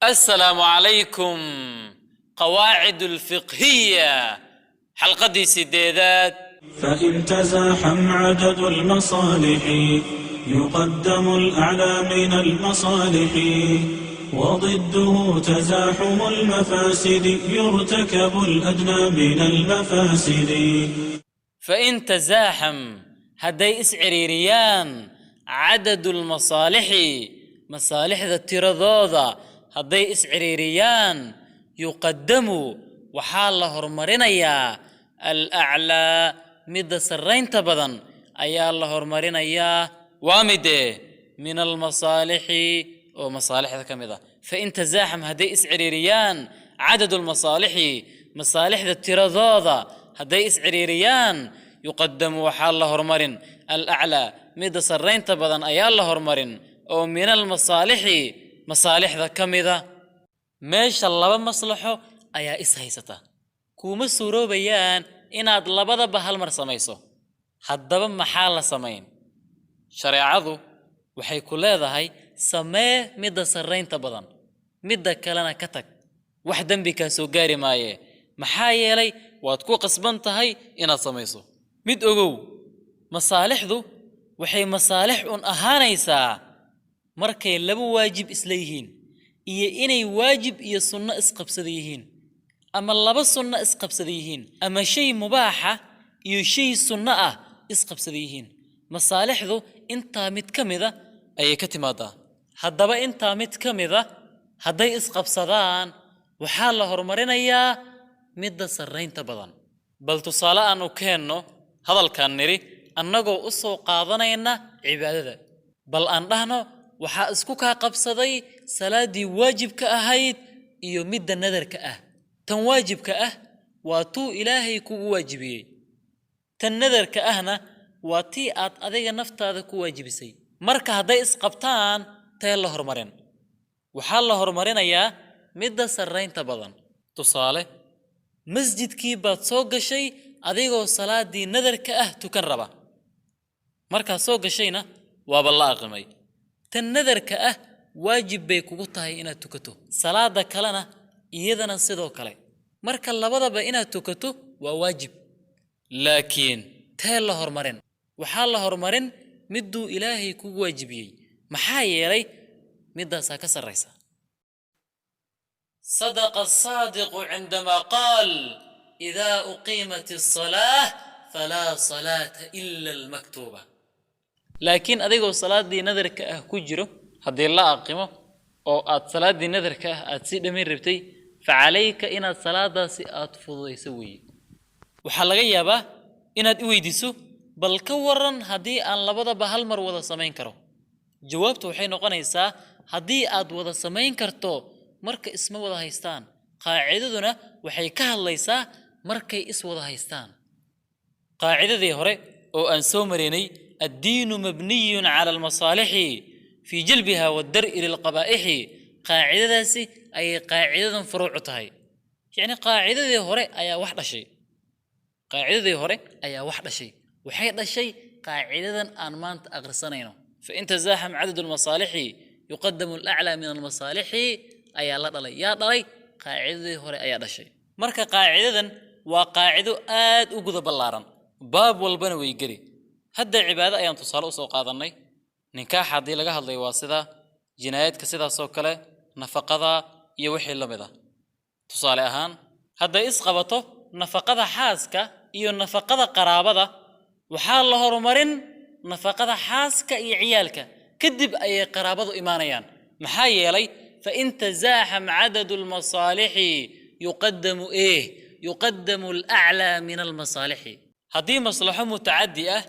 السلام عليكم. قواعد الفقهية حلقة دي سديدات. فإن تزاحم عدد المصالح يقدم الأعلى من المصالح، وضده تزاحم المفاسد يرتكب الأدنى من المفاسد. فإن تزاحم هدي إسعريريان عدد المصالح مصالح ذا الترضوضة هدي إسعريريان يقدم وحال هرمرينيا الأعلى مد سرين تبضن أيا الله هرمرينيا وامده من المصالح ومصالح ذا كمذا. فإن تزاحم هدي إسعريريان عدد المصالح مصالح ذا الترضوضة هدي إسعريريان يقدم وحال الله هرمرين الأعلى مد سرين تبضن أيا الله هرمرين ومن المصالح مصالح ذا كمذا ماش الله بمصلحه أيا إسهيسته كوما سورو بيان إناد لبدا بهالمر سميسو هدبا محال سمين شريعادو waxay ku leedahay samee midda sarreynta badan midda kalena ka tag wax dambi ka soo gaari maaye maxaa yeelay waad ku qasban tahay inaad samayso mid ogow masaalixdu waxay masaalix un ahaanaysaa markay laba waajib isla yihiin iyo inay waajib iyo sunno isqabsada yihiin ama laba sunno isqabsada yihiin ama shay mubaaxa iyo shay sunno ah isqabsada yihiin masaalixdu inta mid kamida ay ka timaadaa haddaba inta mid kamida haday isqabsadaan waxa la horumarinayaa midda sarreynta badan bal tusaale aan u keenno hadalkan niri annagoo u soo qaadanayna cibaadada bal aan dhahno waxa isku ka qabsaday salaadii waajibka ahayd iyo midda nadarka ah tan waajibka ah waa tuu ilaahay kugu waajibiyay tan nadarka ahna waa tii aad adiga naftaada ku waajibisay marka haday isqabtaan tee la hormarin waxaa la hormarinayaa midda sarreynta badan tusaale masjidkii baad soo gashay adigoo salaadii nadarka ah tukan raba markaa soo gashayna waaba la aqimay tan nadarka ah waajib bay kugu tahay inaad tukato salaada kalena iyadana sidoo kale marka labadaba inaad tukato waa waajib laakiin tee la hormarin waxaa la hormarin miduu ilaahay kugu waajibiyay maxaa yeelay middaas ka sarreysa صدق الصادق عندما قال إذا أقيمت الصلاة فلا صلاة إلا المكتوبة لكن أديكو صلاة دي نذرك كجرو هدي الله أقيمه أو صلاة دي نذرك أتسيد من ربتي فعليك إن الصلاة سيئات فضي سوي وحلقة يابا إن أدويدسو بل كورن هدي أن لبدا بهالمر ودا سمين كرو جوابته حين قنيسا هدي أد ودا سمين كرتو marka isma wada haystaan qaacidaduna waxay ka hadlaysaa markay is wada haystaan qaacidadii hore oo aan soo mareynay ad-diinu mabniyun ala al-masalih fi jalbiha wad-dar'i lil-qaba'ih qaacidadaasi ay qaacidadan furuuc tahay yani qaacidadii hore ayaa wax dhashay waxay dhashay qaacidadan aan maanta aqrisanayno fa inta zaham adad al-masalih yuqaddamu al-a'la min al-masalih ayaa la dhalay yaa dhalay qaacidadii hore ayaa dhashay marka qaacidadan waa qaacido aad u guda ballaaran baab walbana way geli hadda cibaado ayaan tusaale u soo qaadanay nikaax hadii laga hadlay waa sida jinaayadka sidaas oo kale nafaqada iyo wixii la mid ah tusaale ahaan hadda isqabato nafaqada xaaska iyo nafaqada qaraabada waxaa la horumarin nafaqada xaaska iyo ciyaalka kadib ay qaraabadu iimaanayaan maxaa yeelay فإن تزاحم عدد المصالح يقدم الأعلى من المصالح هذه مصلحة متعدية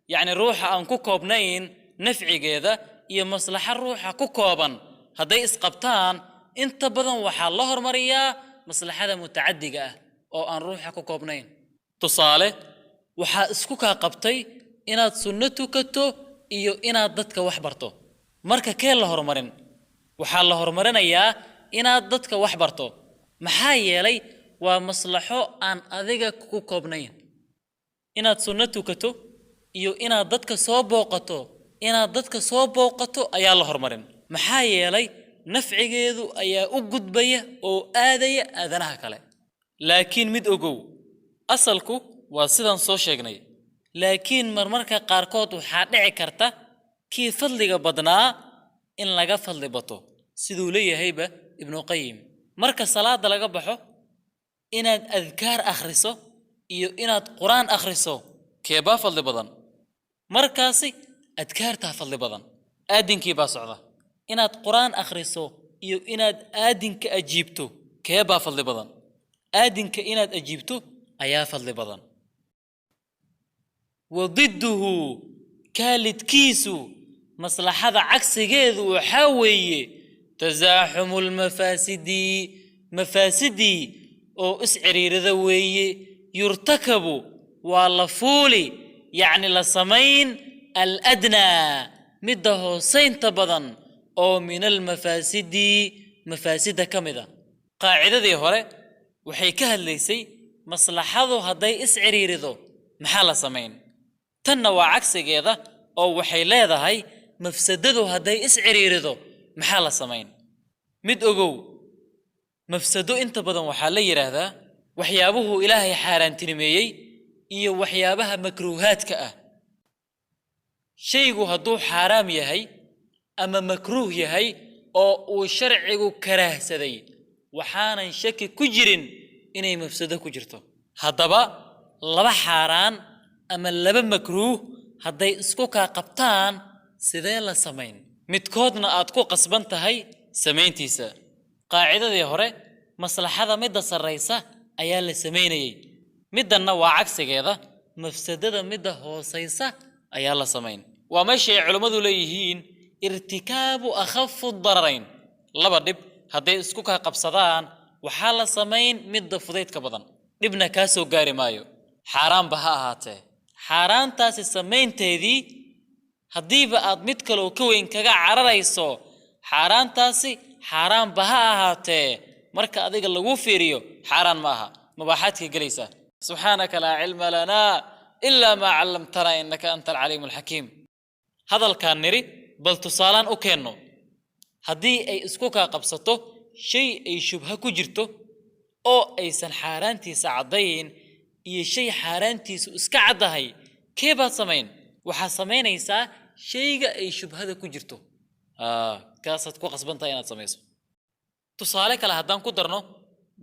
يعني روح أن كوكوبنين نفع جذا هي مصلحة روح كوكوبا هذه إسقبتان أنت بدن وحال الله مريا مصلحة متعدية أو أن روح كوكوبنين تصالح وحا إسكوكا قبطي إناد سنتكتو إيو إناد دتك وحبرتو مركا كيل الله مرين waxaa la horumarinayaa inaad dadka wax barto maxaa yeelay waa maslaxo aan adiga ku koobnayn inaad sunno tukato iyo inaad dadka soo booqato ayaa la horumarin maxaa yeelay nafcigeedu ayaa u gudbaya oo aadaya aadanaha kale laakiin mid ogow asalku waa sidan soo sheegnay laakiin marmarka qaarkood waxaa dhici karta kii fadliga badnaa in laga fadli bato sidoo leeyahayba ibn qayyim marka salaada laga baxo inaad adkaar akhriso iyo inaad quraan akhriso keeba fadli badan markaasi adkaarta fadli badan aadinkii baa socda inaad quraan akhriso iyo inaad aadinka ajiibto keeba fadli badan aadinka inaad ajiibto ayaa fadli badan وضده كالد كيسو مصلحة عكسجيذ وحاوي تزاحم مفاسدي أو اسعري رذوي يرتكب والفولي يعني لصمين الأدنى مده سين تبضن أو من مفاسد كمذا قاعدة ذي هوري وحيكها الليسي مصلحة هدي اسعري رذو محال صمين تنوع عكسجيذا أو وحيلادة هاي مفسدده هدي اسعري رذو محال صمين مد أجو مفسدو انت بدن وحالي هذا وحيابه إلهي حاران تنميي إيو وحيابها مكروهات كأه شيء هدو حرام يهي أما مكروه يهي أو شرعه كراه سدي وحانا شك كجرين إني مفسده كجرته هدبا لبا حاران أما لبا مكروه هدي اسكوكا قبطان سيدي لا سمين متكودنا آدكو قصبانتهي سمين تيسا قاعدة دي هوري مصلحة مدى سريسة أيال سميني مدى النوع عكس كذا مفسدة مدى هوسيسة أيال سمين ومشي علماء ليهين ارتكاب أخف الضررين لبدب هدي اسكوكا قبصدان وحال سمين مدى فضيت كبضان ابن كاسو قاري مايو حرام بها هاته حرام تاسي سمين تيدي هدي بقى مدكلو كوين كغا عرريسو حرام تاسي حرام بها هاته marka adiga lagu fiiriyo xaraan maaha mubaaxaadka galaysa subhanaka la ilma lana illa ma 'allamtana innaka antal alimul hakim hadalkan niri bal tusaalan u keeno hadii ay isku ka qabsato shay ay shubha ku jirto oo aysan xaraantiisa cadayn iyo shay xaraantiisu iska cadahay keeba sameyn waxa sameynaysa shayga ay shubhada ku jirto kaasad ku qasbantahay inaad sameyso tusaale kale haddaan ku darno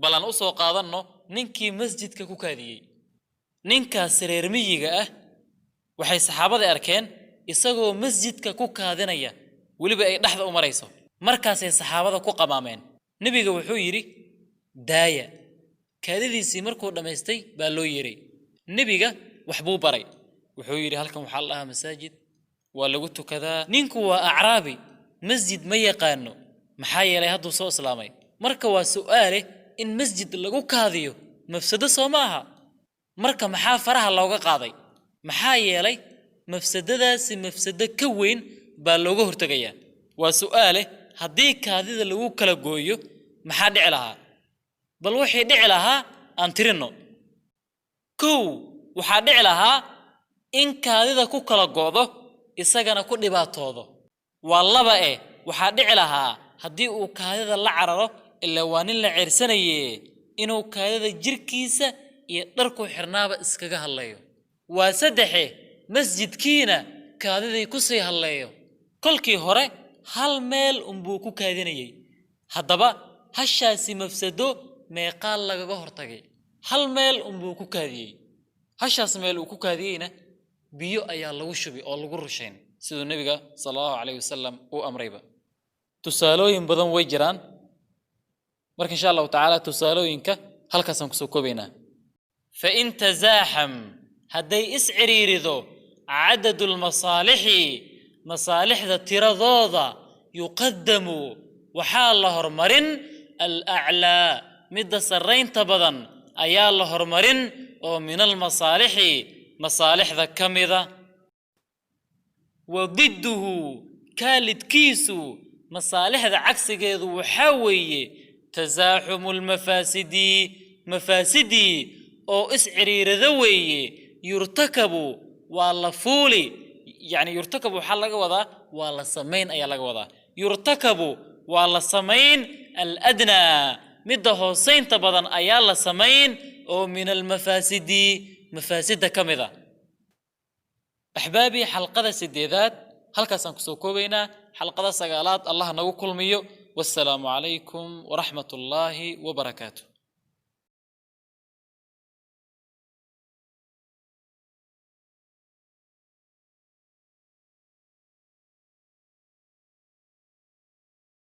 balan u soo qaadanno ninkii masjidka ku kaadiyey ninkaas reer miyiga ah waxay saxaabada arkeen isagoo masjidka ku kaadinaya weliba ay dhaxda u marayso markaasay saxaabada ku qamaameen nabiga wuxuu yiri daaya kaadidiisii markuu dhamaystay baa loo yeeray nabiga wax buu baray wuxuu yiri halkan waxa la masaajid waa lagu tukadaa ninku waa acraabi masjid ma yaqaano maxaa yeelay hadduu soo islaamay marka waa su'aale in masjid lagu kaadiyo mafsado soo maaha marka maxaa faraha looga qaaday maxaa yeelay mafsadadaasi mafsado ka weyn baa looga hortagayaa waa su'aale haddii kaadida lagu kala gooyo maxaa dhici lahaa bal wixii dhici lahaa aan tirino kow waxaa dhici lahaa in kaadida ku kala goodo isagana ku dhibaatoodo waa laba waxaa dhici lahaa haddii uu kaadida la cararo ilaa waa nin la ceersanaye inuu kaadida jirkiisa iyo dharku xirnaaba iskaga hadlayo waa saddexe masjidkiina kaadiday ku sii hadlayo kolkii hore hal meel unbuu ku kaadinayay haddaba hashaasi mafsado meeqaal lagaga hortagay hal meel unbuu ku kaadiyey hashaas meel uu ku kaadiyeyna biyo ayaa lagu shubi oo lagu rushayn sidoo nabiga sallallahu alayhi wasallam uu amrayba tusaalooyin badan way jiraan marka insha Allah ta'ala tusaalooyinka halkaas aan ku soo koobaynaa fa in tazaham haday isciriirido adadul masalihda tiradooda yuqaddamu waxa la hormarin al-a'la midda saraynta badan ayaa la hormarin oo min masalihda kamida وضده كالد كيسو مصالح ذا عكس جيد وحاوي تزاحم مفاسدي أو إسعري رذوي يرتكب والله فولي يعني يرتكب حال لغا وضا والله سمين أي لغا وضا يرتكب والله سمين الأدنى مده حسين تبضن أيال سمين أو من المفاسد مفاسد كمذا أحبابي حلقة سديدات هل كسان كسوكو بينا حلقة سقالات الله نوكل ميو والسلام عليكم ورحمة الله وبركاته.